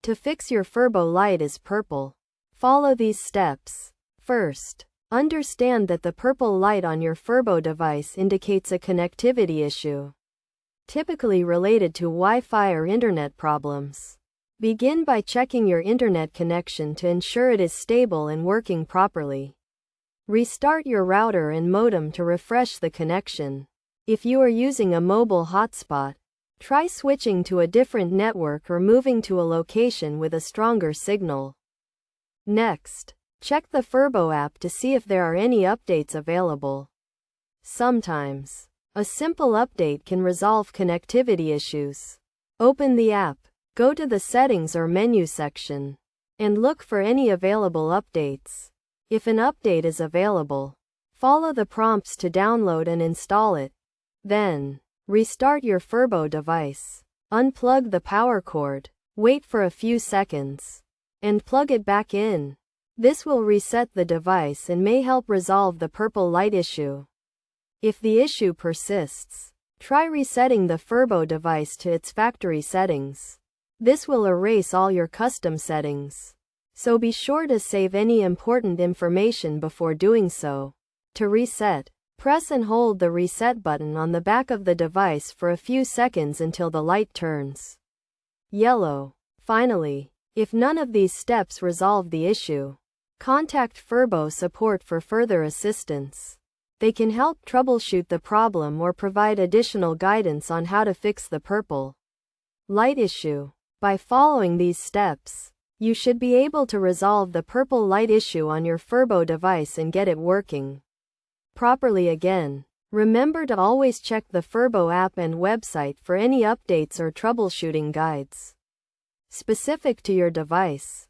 to fix your Furbo light is purple. Follow these steps. First, understand that the purple light on your Furbo device indicates a connectivity issue, typically related to Wi-Fi or internet problems. Begin by checking your internet connection to ensure it is stable and working properly. Restart your router and modem to refresh the connection. If you are using a mobile hotspot, try switching to a different network or moving to a location with a stronger signal. Next, check the Furbo app to see if there are any updates available. Sometimes, a simple update can resolve connectivity issues. Open the app, go to the Settings or Menu section, and look for any available updates. If an update is available, follow the prompts to download and install it. Then, restart your Furbo device. Unplug the power cord, wait for a few seconds, and plug it back in. This will reset the device and may help resolve the purple light issue. If the issue persists, try resetting the Furbo device to its factory settings. This will erase all your custom settings, so be sure to save any important information before doing so. To reset, press and hold the reset button on the back of the device for a few seconds until the light turns yellow. Finally, if none of these steps resolve the issue, contact Furbo support for further assistance. They can help troubleshoot the problem or provide additional guidance on how to fix the purple light issue. By following these steps, you should be able to resolve the purple light issue on your Furbo device and get it working properly again. Remember to always check the Furbo app and website for any updates or troubleshooting guides specific to your device.